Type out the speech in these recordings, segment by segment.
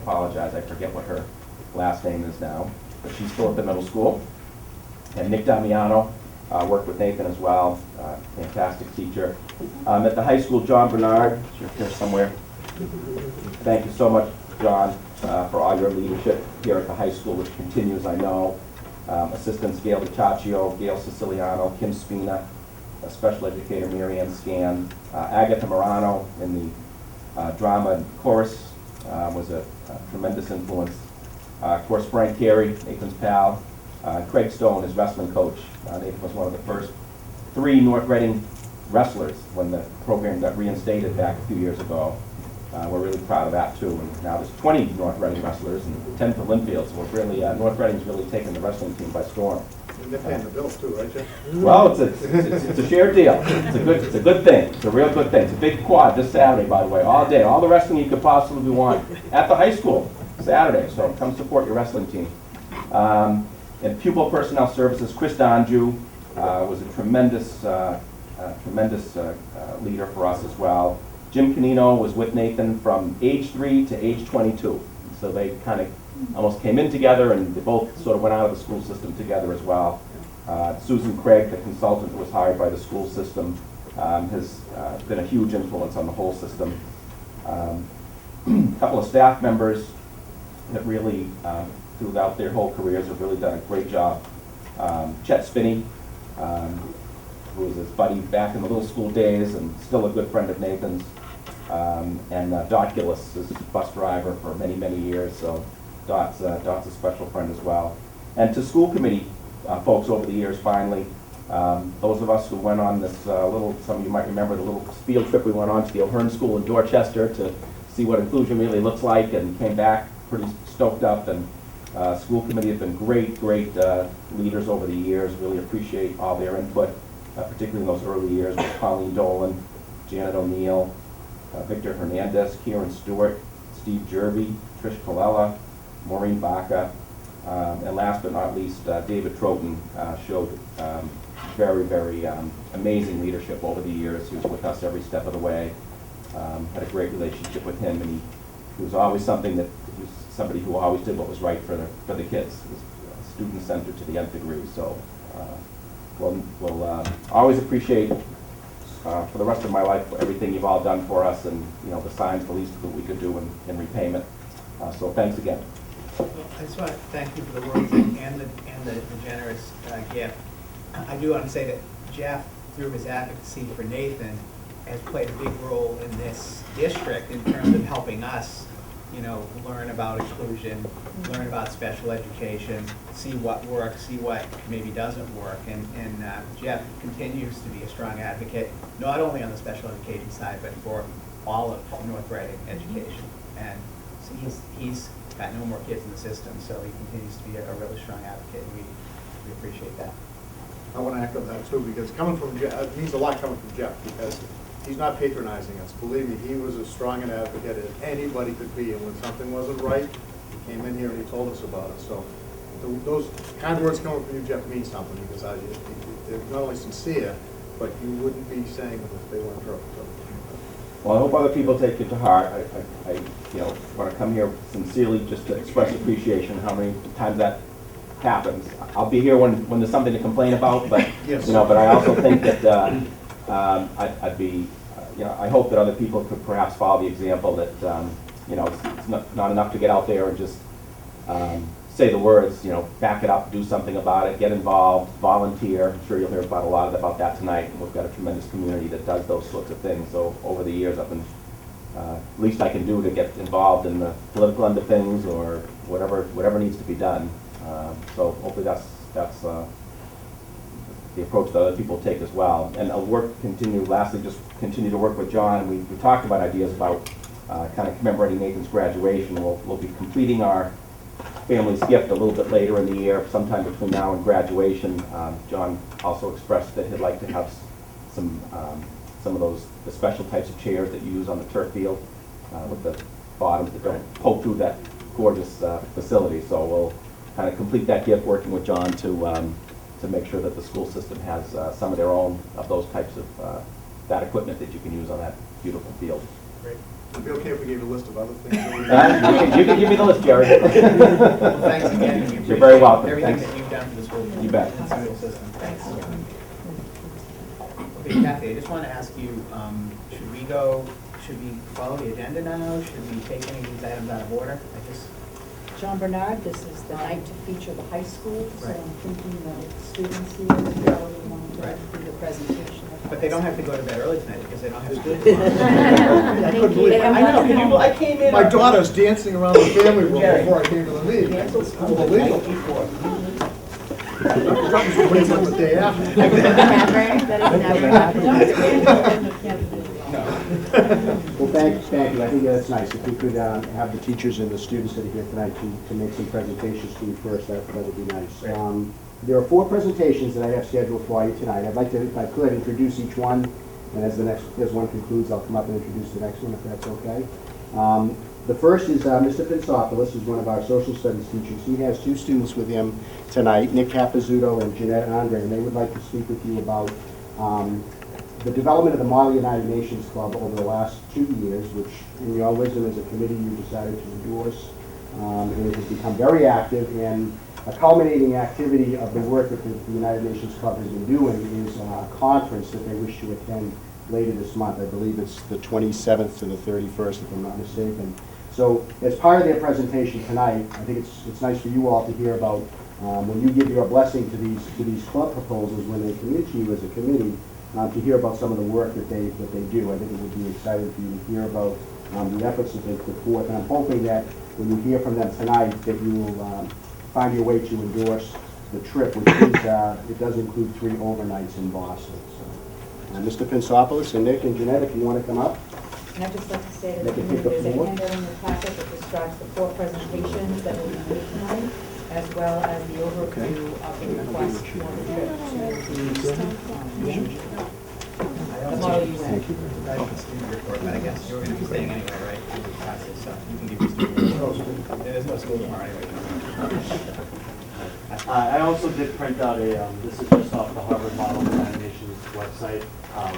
apologize, I forget what her last name is now, but she's still at the middle school. And Nick Damiano worked with Nathan as well, fantastic teacher. At the high school, John Bernard, you're here somewhere. Thank you so much, John, for all your leadership here at the high school, which continues, I know. Assistants Gail DiCaccio, Gail Siciliano, Kim Spina, special educator Mary Ann Scan, Agatha Morano in the drama and chorus was a tremendous influence. Of course, Frank Carey, Nathan's pal. Craig Stone, his wrestling coach. Nathan was one of the first 3 North Reading wrestlers when the program got reinstated back a few years ago. We're really proud of that too. And now there's 20 North Reading wrestlers and 10 for Linfield. So we're really, North Reading's really taken the wrestling team by storm. And they're paying the bills too, right, Jeff? Well, it's a shared deal. It's a good thing. It's a real good thing. It's a big quad this Saturday, by the way, all day. All the wrestling you could possibly want at the high school Saturday. So come support your wrestling team. And Pupil Personnel Services, Chris Donju was a tremendous leader for us as well. Jim Canino was with Nathan from age 3 to age 22. So they kind of almost came in together, and they both sort of went out of the school system together as well. Susan Craig, the consultant who was hired by the school system, has been a huge influence on the whole system. A couple of staff members that really, throughout their whole careers, have really done a great job. Chet Spinney, who was his buddy back in the little school days and still a good friend of Nathan's. And Dot Gillis is bus driver for many, many years, so Dot's a special friend as well. And to school committee folks over the years, finally, those of us who went on this some of you might remember the little field trip we went on to the O'Hearn School in Dorchester to see what inclusion really looks like, and came back pretty stoked up. And school committee have been great leaders over the years. Really appreciate all their input, particularly in those early years with Colleen Dolan, Janet O'Neill, Victor Hernandez, Kieran Stewart, Steve Jerby, Trish Colella, Maureen Baca, and last but not least, David Troughton showed very amazing leadership over the years. He was with us every step of the way. Had a great relationship with him, and he was always somebody who always did what was right for the kids. He was student-centered to the nth degree. So we'll always appreciate for the rest of my life everything you've all done for us, and the signs the least that we could do in repayment. So thanks again. Well, I just want to thank you for the words and the generous gift. I do want to say that Jeff, through his advocacy for Nathan, has played a big role in this district in terms of helping us, learn about inclusion, learn about special education, see what works, see what maybe doesn't work. And Jeff continues to be a strong advocate, not only on the special education side, but for all of North Reading education. And so he's got no more kids in the system, so he continues to be a really strong advocate, and we appreciate that. I want to echo that too, because coming from Jeff, it means a lot coming from Jeff, because he's not patronizing us. Believe me, he was as strong an advocate as anybody could be, and when something wasn't right, he came in here and he told us about it. So those kind words coming from you, Jeff, mean something, because they're not only sincere, but you wouldn't be saying them if they weren't true. So. Well, I hope other people take it to heart. I want to come here sincerely just to express appreciation how many times that happens. I'll be here when there's something to complain about, but yes. But I also think that I'd be, I hope that other people could perhaps follow the example that it's not enough to get out there and just say the words. Back it up, do something about it, get involved, volunteer. I'm sure you'll hear about a lot about that tonight. We've got a tremendous community that does those sorts of things. So over the years, I've been least I can do to get involved in the political end of things or whatever needs to be done. So hopefully that's the approach that other people take as well. And I'll lastly, just continue to work with John. We talked about ideas about kind of commemorating Nathan's graduation. We'll be completing our family's gift a little bit later in the year, sometime between now and graduation. John also expressed that he'd like to have some of the special types of chairs that you use on the turf field with the bottoms that don't poke through that gorgeous facility. So we'll kind of complete that gift working with John to make sure that the school system has some of their own of those types of that equipment that you can use on that beautiful field. Great. Would it be okay if we gave a list of other things that we You can give me the list, Jerry. Well, thanks again. We You're very appreciate welcome. Everything Thanks. that you've done for the school. You bet. and school system. Thanks. Okay, Kathy, I just want to ask you, should we follow the agenda now? Should we take any of these items out of order? John Bernard, this is the night to feature the high school, so Right. I'm thinking that the students here, probably want to Right. do the presentation. But they don't have to go to bed early tonight because they don't have school. I couldn't believe it. I know, can you- I came in. My daughter's dancing around the family room Jerry. before I came to the meeting. Cancel school. Unbelievable. That was waiting till the day after. That has never happened. Well, thank you. I think that's nice. If we could have the teachers and the students that are here tonight to make some presentations to you first, that would be nice. There are 4 presentations that I have scheduled for you tonight. I'd like to, if I could, introduce each one, and as one concludes, I'll come up and introduce the next one, if that's okay. The first is Mr. Pinsopoulos, who's one of our social studies teachers. He has 2 students with him tonight, Nick Capizzuto and Jeanette Andre, and they would like to speak with you about the development of the Model United Nations Club over the last 2 years, which in your wisdom as a committee you decided to endorse. And it has become very active, and a culminating activity of the work that the United Nations Club has been doing is a conference that they wish to attend later this month. I believe it's the 27th to the 31st, if I'm not mistaken. So as part of their presentation tonight, I think it's nice for you all to hear about when you give your blessing to these club proposals when they commit to you as a committee, to hear about some of the work that they do. I think it would be exciting for you to hear about the efforts that they put forth. And I'm hoping that when you hear from them tonight, that you will find your way to endorse the trip, which is, it does include 3 overnights in Boston. So, Mr. Pinsopoulos and Nick and Jeanette, if you want to come up. And I'd just like to say They that can pick up there's a more. handout in the packet that describes the 4 presentations that will be made tonight, as well as the overview of the request for the trip to the Model UN. Thank you. But I guess you're going to be staying anyway, right? You can pass this up. You can give your students. There's no school tomorrow anyway. I also did print out this is just off the Harvard Model United Nations website.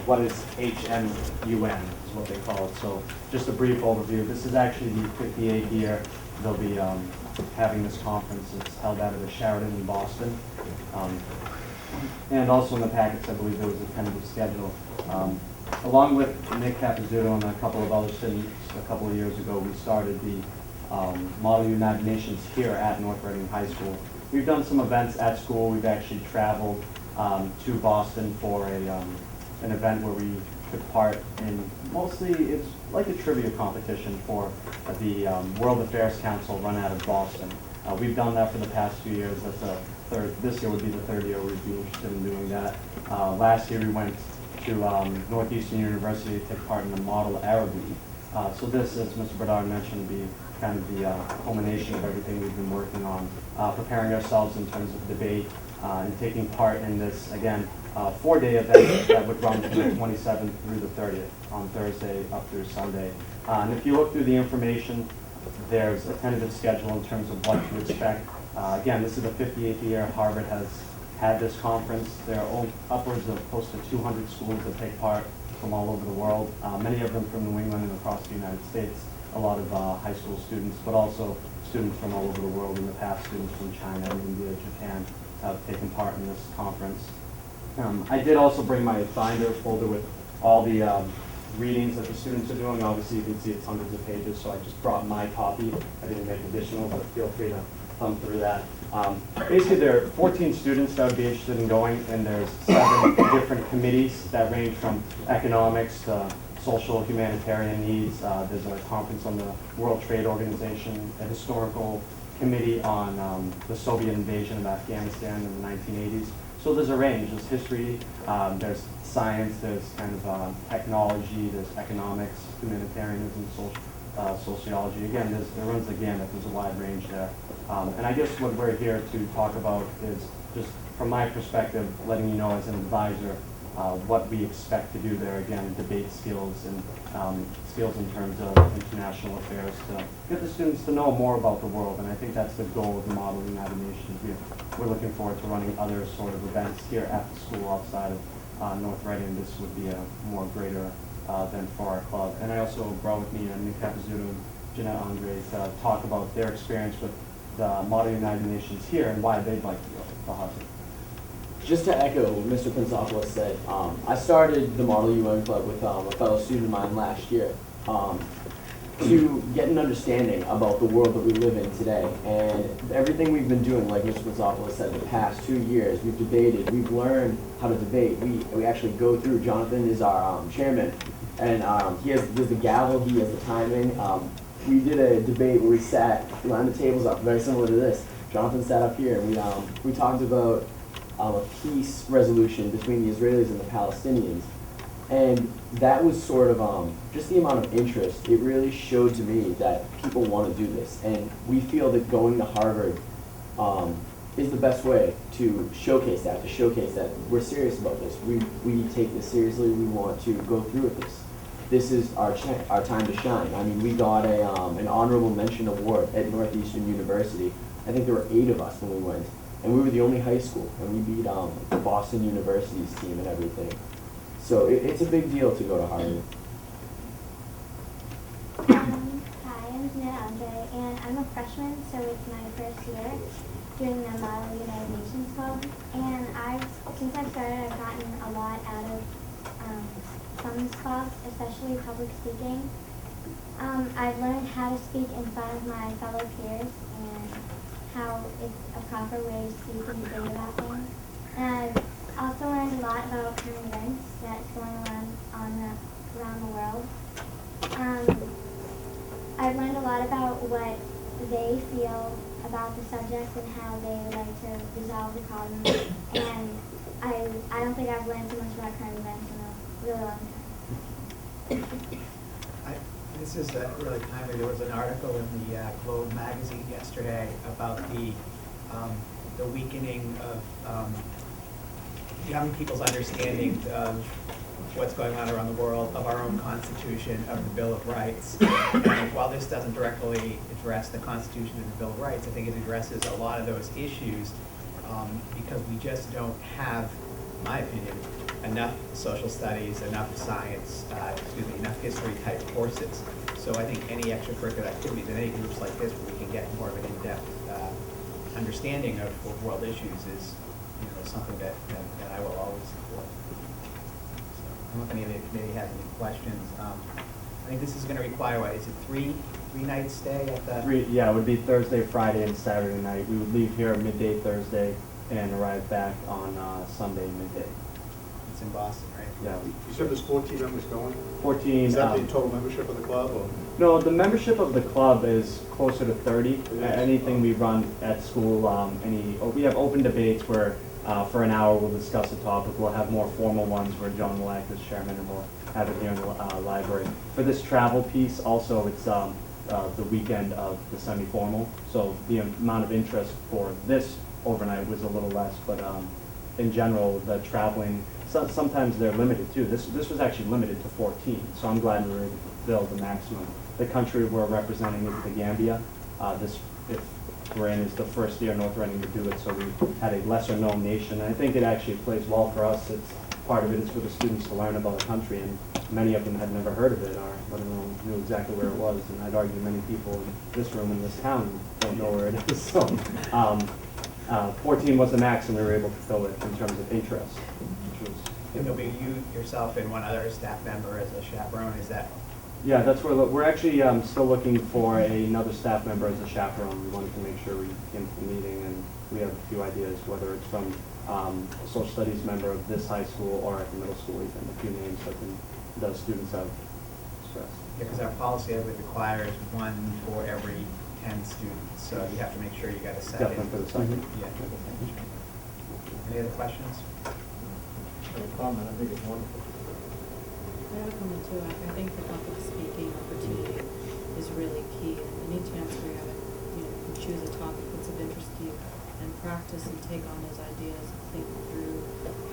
What is HMUN is what they call it. So just a brief overview. This is actually the 58th year they'll be having this conference. It's held out of the Sheraton in Boston. And also in the packets, I believe there was a tentative schedule. Along with Nick Capizzuto and a couple of other students, a couple of years ago, we started the Model United Nations here at North Reading High School. We've done some events at school. We've actually traveled to Boston for an event where we took part in, mostly it's like a trivia competition for the World Affairs Council run out of Boston. We've done that for the past 2 years. That's this year would be the 3rd year we'd be interested in doing that. Last year we went to Northeastern University to take part in the Model Arabic. So this, as Mr. Bernard mentioned, would be kind of the culmination of everything we've been working on, preparing ourselves in terms of debate and taking part in this, again, 4-day event that would run from the 27th through the 30th on Thursday up through Sunday. And if you look through the information, there's a tentative schedule in terms of what to expect. Again, this is the 58th year Harvard has had this conference. There are upwards of close to 200 schools that take part from all over the world, many of them from New England and across the United States, a lot of high school students, but also students from all over the world. In the past, students from China, India, Japan have taken part in this conference. I did also bring my binder folder with all the readings that the students are doing. Obviously, you can see it's hundreds of pages, so I just brought my copy. I didn't make additional, but feel free to thumb through that. Basically, there are 14 students that would be interested in going, and there's 7 different committees that range from economics to social humanitarian needs. There's a conference on the World Trade Organization, a historical committee on the Soviet invasion of Afghanistan in the 1980s. So there's a range. There's history, there's science, there's kind of technology, there's economics, humanitarianism, sociology. Again, there runs the gamut. There's a wide range there. And I guess what we're here to talk about is just from my perspective, letting you know as an advisor what we expect to do there. Again, debate skills and skills in terms of international affairs to get the students to know more about the world. And I think that's the goal of the Model United Nations. We're looking forward to running other sort of events here at the school outside of North Reading. This would be a more greater event for our club. And I also brought with me Nick Capizzuto and Jeanette Andre to talk about their experience with the Model United Nations here and why they'd like to go to Harvard. Just to echo what Mr. Prinzopoulos said, I started the Model UN Club with a fellow student of mine last year to get an understanding about the world that we live in today. And everything we've been doing, like Mr. Prinzopoulos said, the past 2 years, we've debated, we've learned how to debate. We actually go through, Jonathan is our chairman, and there's the gavel, he has the timing. We did a debate where we sat, lined the tables up, very similar to this. Jonathan sat up here, and we talked about a peace resolution between the Israelis and the Palestinians. And that was sort of just the amount of interest. It really showed to me that people want to do this. And we feel that going to Harvard is the best way to showcase that we're serious about this. We take this seriously. We want to go through with this. This is our time to shine. I mean, we got an honorable mention award at Northeastern University. I think there were 8 of us when we went. And we were the only high school, and we beat Boston University's team and everything. So it's a big deal to go to Harvard. Hi, I'm Jeanette Andre, and I'm a freshman, so it's my first year doing the Model United Nations Club. And since I've started, I've gotten a lot out of from this club, especially public speaking. I've learned how to speak in front of my fellow peers and how it's a proper way to speak and debate about things. And I've also learned a lot about current events that's going on around the world. I've learned a lot about what they feel about the subject and how they would like to resolve the problem. And I don't think I've learned so much about current events in a really long time. This is really timely. There was an article in the Globe magazine yesterday about the weakening of young people's understanding of what's going on around the world, of our own Constitution, of the Bill of Rights. And while this doesn't directly address the Constitution and the Bill of Rights, I think it addresses a lot of those issues because we just don't have, in my opinion, enough social studies, enough science, enough history type courses. So I think any extracurricular activities in any groups like this where we can get more of an in-depth understanding of world issues is something that I will always support. So, I don't know if any of the committee has any questions. I think this is going to require, what, is it three nights stay at the? Yeah, it would be Thursday, Friday, and Saturday night. We would leave here midday Thursday and arrive back on Sunday midday. It's in Boston, right? Yeah. You said there's 14 members going? 14. Is that the total membership of the club, or? No, the membership of the club is closer to 30. Anything we run at school, we have open debates where for an hour we'll discuss a topic. We'll have more formal ones where John will act as chairman and we'll have it here in the library. For this travel piece, also it's the weekend of the semi-formal, so the amount of interest for this overnight was a little less, but in general, the traveling, sometimes they're limited too. This was actually limited to 14, so I'm glad we were able to fill the maximum. The country we're representing is the Gambia. If we're in, is the first year North Reading would do it, so we had a lesser known nation. And I think it actually plays well for us. Part of it is for the students to learn about the country, and many of them had never heard of it or let alone knew exactly where it was. And I'd argue many people in this room in this town don't know where it is. So 14 was the max, and we were able to fill it in terms of interest, which was. And there'll be you, yourself, and one other staff member as a chaperone, is that? Yeah, that's where we're actually still looking for another staff member as a chaperone. We wanted to make sure we came to the meeting, and we have a few ideas, whether it's from a social studies member of this high school or at the middle school, even a few names that the students have expressed. Yeah, because our policy I believe requires one for every 10 students, so you have to make sure you got a set. Definitely for the second. Yeah. Any other questions? Comment, I think it's wonderful. I have a comment too. I think the public speaking opportunity is really key. And any chance we have, you can choose a topic that's of interest to you and practice and take on those ideas and think through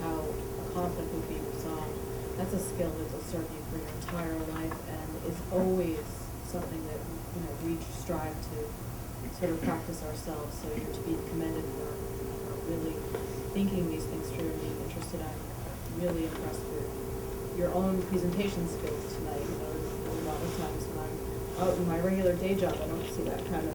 how a conflict would be resolved. That's a skill that will serve you for your entire life and is always something that we strive to sort of practice ourselves. So you're to be commended for really thinking these things through and being interested. I'm really impressed with your own presentation skills tonight, you know, a lot of times when I'm out in my regular day job, I don't see that kind of